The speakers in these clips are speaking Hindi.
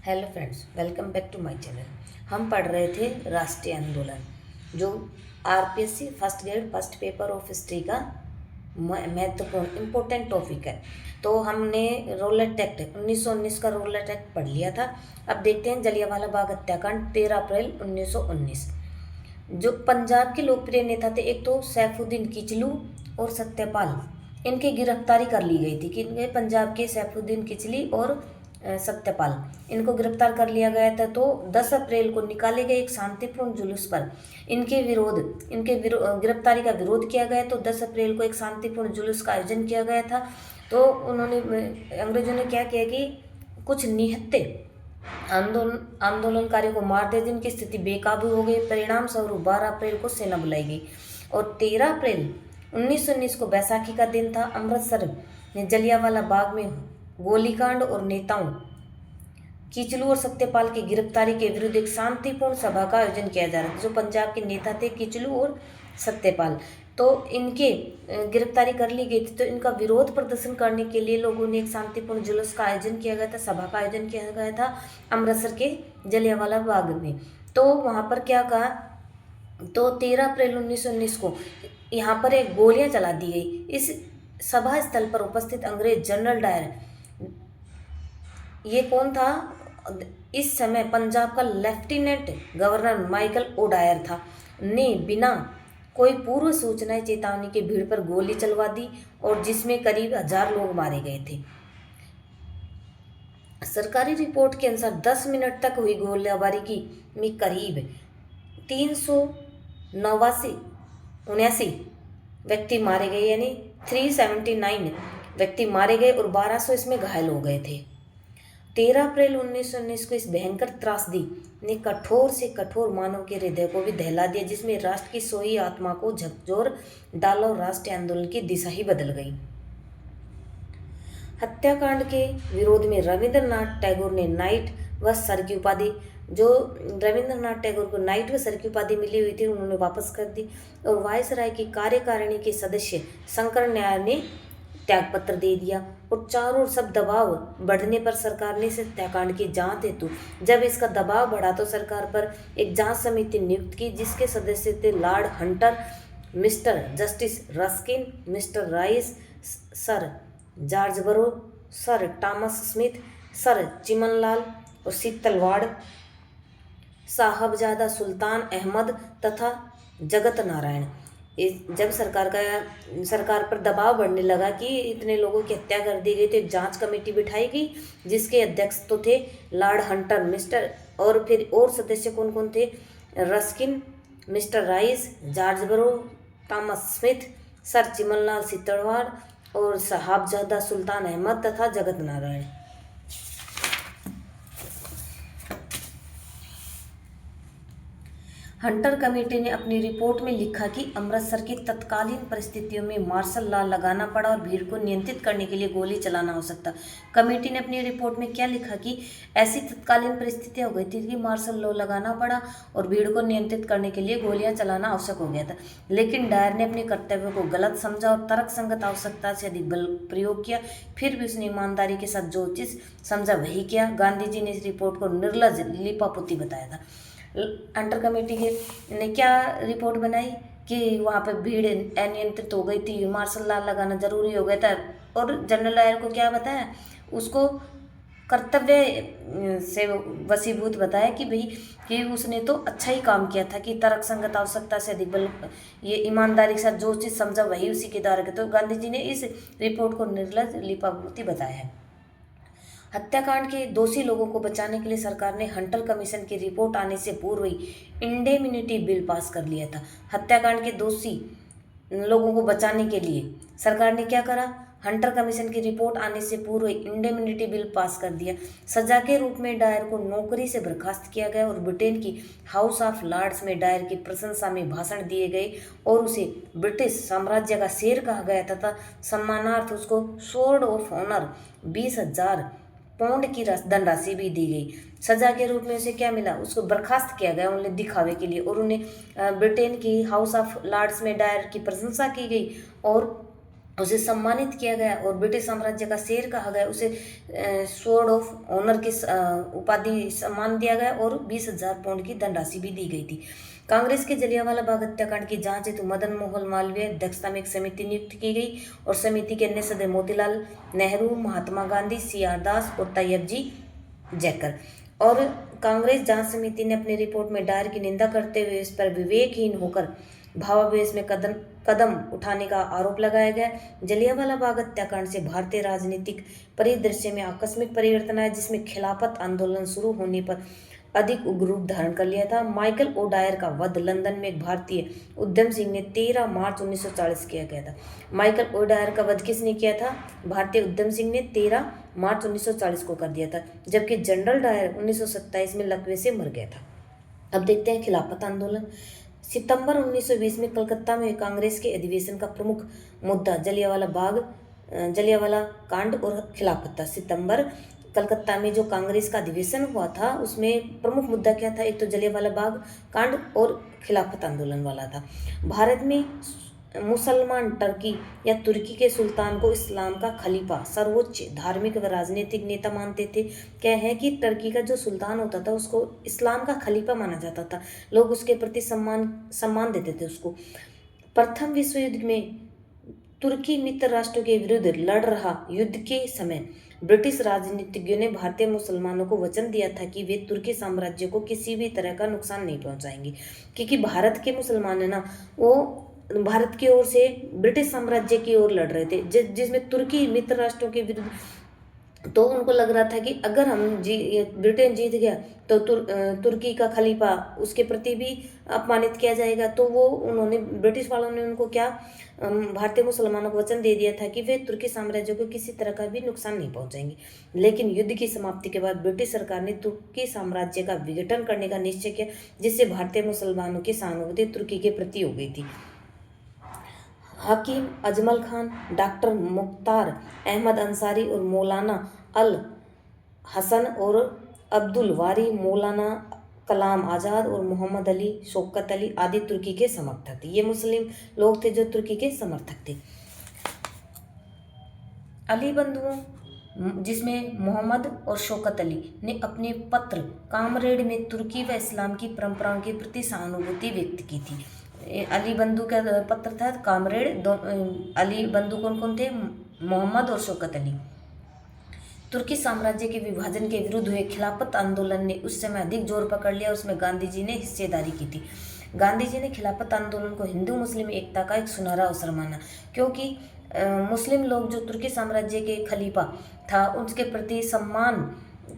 Hello friends, welcome back to my channel. हम पढ़ रहे थे राष्ट्रीय आंदोलन, जो RPSC first grade first paper of history का महत्वपूर्ण इम्पोर्टेंट टॉपिक है। तो हमने रौलट एक्ट 1919 का रौलट एक्ट पढ़ लिया था। अब देखते हैं जलियांवाला बाग हत्याकांड 13 अप्रैल 1919। जो पंजाब के लोकप्रिय नेता थे, एक तो सैफुद्दीन किचलू और सत्यपाल, इनकी गिरफ्तारी कर ली गई थी। कि पंजाब के सैफुद्दीन किचली और सत्यपाल, इनको गिरफ्तार कर लिया गया था। तो 10 अप्रैल को निकाले गए एक शांतिपूर्ण जुलूस पर गिरफ्तारी का विरोध किया गया। तो 10 अप्रैल को एक शांतिपूर्ण जुलूस का आयोजन किया गया था। तो अंग्रेजों ने क्या किया कि कुछ निहत्थे आंदोलनकारियों को मार दिया, जिनकी स्थिति बेकाबू हो गई। परिणाम स्वरूप 12 अप्रैल को सेना बुलाई गई और 13 अप्रैल 1919 को बैसाखी का दिन था। अमृतसर में जलियांवाला बाग में गोलीकांड और नेताओं किचलू और सत्यपाल की गिरफ्तारी के विरुद्ध एक शांतिपूर्ण सभा का आयोजन किया जा रहा था। जो पंजाब के नेता थे किचलू और सत्यपाल, तो इनके गिरफ्तारी कर ली गई थी। तो इनका विरोध प्रदर्शन करने के लिए लोगों ने एक शांतिपूर्ण जुलूस का आयोजन किया गया था, सभा का आयोजन किया गया था अमृतसर के जलियांवाला बाग में। तो वहाँ पर क्या कहा, तो 13 अप्रैल 1919 को यहाँ पर एक गोलियां चला दी गई। इस सभा स्थल पर उपस्थित अंग्रेज जनरल डायर, ये कौन था, इस समय पंजाब का लेफ्टिनेंट गवर्नर माइकल ओडायर था, ने बिना कोई पूर्व सूचना चेतावनी के भीड़ पर गोली चलवा दी और जिसमें करीब 1000 लोग मारे गए थे। सरकारी रिपोर्ट के अनुसार 10 मिनट तक हुई गोलीबारी में करीब 379 व्यक्ति मारे गए, यानी 379 व्यक्ति मारे गए और 1200 इसमें घायल हो गए थे। 13 अप्रैल 1919 को इस भयंकर त्रासदी ने कठोर से कठोर मानव के हृदय को भी दहला दिया, जिसमें राष्ट्र की सोई आत्मा को झकझोर डाला और राष्ट्रीय आंदोलन की दिशा ही बदल गई। हत्याकांड के विरोध में रविंद्रनाथ टैगोर ने नाइट व सर की उपाधि, जो रविंद्रनाथ टैगोर को नाइट व सर की उपाधि मिली हुई थी, उन्होंने वापस कर दी। और वायसराय की कार्यकारिणी के सदस्य शंकर न्याय ने त्यागपत्र दे दिया। और चारों ओर सब दबाव बढ़ने पर सरकार ने इस हत्याकांड की जांच हेतु, जब इसका दबाव बढ़ा तो सरकार पर एक जांच समिति नियुक्त की, जिसके सदस्य थे Lord Hunter, Mister Justice Ruskin, Mister Rice, Sir George Barrow, Sir Thomas Smith, Sir Chimanlal और शीतलवाड़, साहबजादा सुल्तान अहमद तथा जगत नारायण। जब सरकार पर दबाव बढ़ने लगा कि इतने लोगों की हत्या कर दी गई, तो एक जांच कमेटी बिठाई गई, जिसके अध्यक्ष तो थे लॉर्ड हंटर, मिस्टर, और फिर और सदस्य कौन कौन थे, रस्किन, मिस्टर राइस, जॉर्ज बरो, Thomas Smith, Sir Chimanlal Setalvad और साहबजादा सुल्तान अहमद तथा जगत नारायण। हंटर कमेटी ने अपनी रिपोर्ट में लिखा कि अमृतसर की तत्कालीन परिस्थितियों में मार्शल लॉ लगाना पड़ा और भीड़ को नियंत्रित करने के लिए गोली चलाना हो सकता। कमेटी ने अपनी रिपोर्ट में क्या लिखा कि ऐसी तत्कालीन परिस्थितियां हो गई थी कि मार्शल लॉ लगाना पड़ा और भीड़ को नियंत्रित करने के लिए गोलियां चलाना आवश्यक हो गया था। लेकिन डायर ने अपने कर्तव्य को गलत समझा और तर्क संगत आवश्यकता से अधिक बल प्रयोग किया। फिर भी उसने ईमानदारी के साथ जो चीज़ समझा वही किया। गांधी जी ने इस रिपोर्ट को निर्लज लिपापोती बताया था। हंटर कमेटी ने क्या रिपोर्ट बनाई कि वहाँ पर भीड़ अनियंत्रित हो गई थी, मार्शल लॉ लगाना जरूरी हो गया था। और जनरल डायर को क्या बताया, उसको कर्तव्य से वशीभूत बताया कि भाई कि उसने तो अच्छा ही काम किया था, कि तर्क संगत आवश्यकता से अधिक बल, ये ईमानदारी के साथ जो चीज़ समझा वही उसी के द्वारा। तो गांधी जी ने इस रिपोर्ट को निर्लज लिपापोती बताया है। हत्याकांड के दोषी लोगों को बचाने के लिए सरकार ने हंटर कमीशन की रिपोर्ट आने से पूर्व ही इंडेमिनिटी बिल पास कर लिया था। हत्याकांड के दोषी लोगों को बचाने के लिए सरकार ने क्या करा, हंटर कमीशन की रिपोर्ट आने से पूर्व ही इंडेमिनिटी बिल पास कर दिया। सजा के रूप में डायर को नौकरी से बर्खास्त किया गया और ब्रिटेन की हाउस ऑफ लॉर्ड्स में डायर की प्रशंसा में भाषण दिए गए और उसे ब्रिटिश साम्राज्य का शेर कहा गया तथा सम्मानार्थ उसको स्वॉर्ड ऑफ ऑनर 20,000 पाउंड की धनराशि भी दी गई। सजा के रूप में उसे क्या मिला, उसको बर्खास्त किया गया उन्हें दिखावे के लिए, और उन्हें ब्रिटेन की हाउस ऑफ लॉर्ड्स में डायर की प्रशंसा की गई और उसे सम्मानित किया गया और ब्रिटिश साम्राज्य का शेर कहा गया। उसे स्वॉर्ड ऑफ ऑनर की उपाधि सम्मान दिया गया और 20,000 पाउंड की धनराशि भी दी गई थी। कांग्रेस के जलियांवाला बाग हत्याकांड की जांच हेतु मदन मोहन मालवीय अध्यक्षता में एक समिति नियुक्त की गई और समिति के अन्य सदस्य मोतीलाल नेहरू, महात्मा गांधी, CR दास और तैयब जी जैकर। और कांग्रेस जांच समिति ने अपनी रिपोर्ट में डायर की निंदा करते हुए इस पर विवेकहीन होकर भावावेश में कदम उठाने का आरोप लगाया गया। जलियांवाला बाग हत्याकांड से भारतीय राजनीतिक परिदृश्य में आकस्मिक परिवर्तन आया, जिसमें खिलाफत आंदोलन शुरू होने पर अधिक उग्र रूप धारण कर लिया था। माइकल ओ डायर का वध लंदन में एक भारतीय उद्यम सिंह ने 13 मार्च 1940 किया गया था। माइकल ओ डायर का वध किसने किया था? भारतीय उद्यम सिंह ने 13 मार्च 1940 को कर दिया था, जबकि जनरल डायर 1927 में लकवे से मर गया था। अब देखते हैं खिलाफत आंदोलन। सितंबर 1920 में कलकत्ता में कांग्रेस के अधिवेशन का प्रमुख मुद्दा जलियांवाला कांड और खिलाफत था। सितंबर कलकत्ता में जो कांग्रेस का अधिवेशन हुआ था उसमें प्रमुख मुद्दा क्या था? एक तो जलियांवाला बाग कांड और खिलाफत आंदोलन वाला था। भारत में मुसलमान टर्की या तुर्की के सुल्तान को इस्लाम का खलीफा, सर्वोच्च धार्मिक व राजनीतिक नेता मानते थे। क्या है कि टर्की का जो सुल्तान होता था उसको इस्लाम का खलीफा माना जाता था, लोग उसके प्रति सम्मान देते थे उसको। प्रथम विश्व युद्ध में तुर्की मित्र राष्ट्रों के विरुद्ध लड़ रहा युद्ध के समय ब्रिटिश राजनीतिज्ञों ने भारतीय मुसलमानों को वचन दिया था कि वे तुर्की साम्राज्य को किसी भी तरह का नुकसान नहीं पहुंचाएंगे, क्योंकि भारत के मुसलमान है ना, वो भारत की ओर से ब्रिटिश साम्राज्य की ओर लड़ रहे थे, जिसमें तुर्की मित्र राष्ट्रों के विरुद्ध। तो उनको लग रहा था कि अगर ब्रिटेन जीत गया तो तुर्की का खलीफा उसके प्रति भी अपमानित किया जाएगा। तो उन्होंने ब्रिटिश वालों ने उनको भारतीय मुसलमानों को वचन दे दिया था कि वे तुर्की साम्राज्य को किसी तरह का भी नुकसान नहीं पहुंचाएंगे। लेकिन युद्ध की समाप्ति के बाद ब्रिटिश सरकार ने तुर्की साम्राज्य का विघटन करने का निश्चय किया, जिससे भारतीय मुसलमानों की सहानुभूति तुर्की के प्रति हो गई थी। हकीम अजमल खान, डॉक्टर मुख्तार अहमद अंसारी और मौलाना अल हसन और अब्दुल वारी, मौलाना कलाम आज़ाद और मोहम्मद अली, शौकत अली आदि तुर्की के समर्थक थे। ये मुस्लिम लोग थे जो तुर्की के समर्थक थे। अली बंधुओं, जिसमें मोहम्मद और शौकत अली ने अपने पत्र कामरेड में तुर्की व इस्लाम की परंपराओं के प्रति सहानुभूति व्यक्त की थी। अली बंधु का पत्र था कामरेड। अली बंधु कौन कौन थे? मोहम्मद और शौकत अली। तुर्की साम्राज्य के विभाजन के विरुद्ध हुए खिलाफत आंदोलन ने उस समय अधिक जोर पकड़ लिया, उसमें गांधी जी ने हिस्सेदारी की थी। गांधी जी ने खिलाफत आंदोलन को हिंदू मुस्लिम एकता का एक सुनहरा अवसर माना, क्योंकि मुस्लिम लोग जो तुर्की साम्राज्य के खलीफा था उसके प्रति सम्मान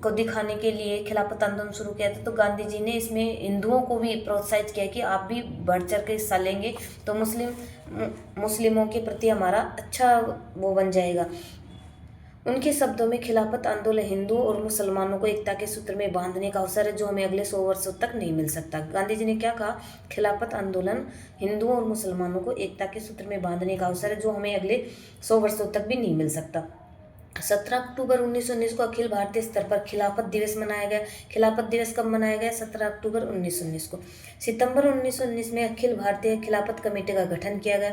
को दिखाने के लिए खिलाफत आंदोलन शुरू किया था। तो गांधी जी ने इसमें हिंदुओं को भी प्रोत्साहित किया कि आप भी बढ़ चढ़ के हिस्सा लेंगे तो मुस्लिमों के प्रति हमारा अच्छा वो बन जाएगा। उनके शब्दों में खिलाफत आंदोलन हिंदुओं और मुसलमानों को एकता के सूत्र में बांधने का अवसर है, जो हमें अगले 100 वर्षों तक नहीं मिल सकता। गांधी जी ने क्या कहा? खिलाफत आंदोलन हिंदुओं और मुसलमानों को एकता के सूत्र में बांधने का अवसर है, जो हमें अगले 100 वर्षों तक भी नहीं मिल सकता। 17 अक्टूबर 1919 को अखिल भारतीय स्तर पर खिलाफत दिवस मनाया गया। खिलाफत दिवस कब मनाया गया? 17 अक्टूबर 1919 को। सितंबर 1919 में अखिल भारतीय खिलाफत कमेटी का गठन किया गया।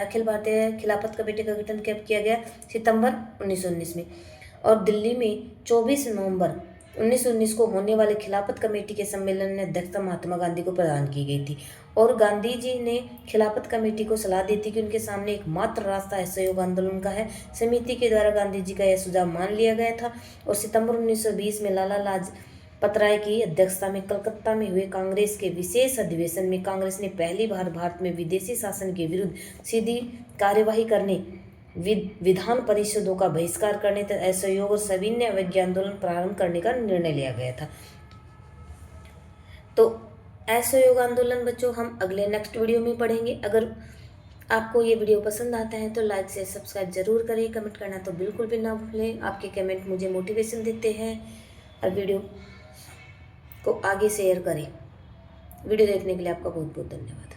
अखिल भारतीय खिलाफत कमेटी का गठन कब किया गया? सितंबर 1919 में। और दिल्ली में 24 नवंबर 1919 को होने वाले खिलाफत कमेटी के सम्मेलन में अध्यक्षता महात्मा गांधी को प्रदान की गई थी। और गांधी जी ने खिलाफत कमेटी को सलाह दी थी कि उनके सामने एकमात्र रास्ता असहयोग आंदोलन का है। समिति के द्वारा गांधी जी का यह सुझाव मान लिया गया था और सितंबर 1920 में लाला लाजपत राय की अध्यक्षता में कलकत्ता में हुए कांग्रेस के विशेष अधिवेशन में कांग्रेस ने पहली बार भारत में विदेशी शासन के विरुद्ध सीधी कार्यवाही करने, विधान परिषदों का बहिष्कार करने तथा असहयोग और सविनय अवज्ञा आंदोलन प्रारंभ करने का निर्णय लिया गया था। तो असहयोग आंदोलन बच्चों हम अगले नेक्स्ट वीडियो में पढ़ेंगे। अगर आपको ये वीडियो पसंद आता है तो लाइक से सब्सक्राइब जरूर करें, कमेंट करना तो बिल्कुल भी ना भूलें। आपके कमेंट मुझे मोटिवेशन देते हैं और वीडियो को आगे शेयर करें। वीडियो देखने के लिए आपका बहुत बहुत धन्यवाद।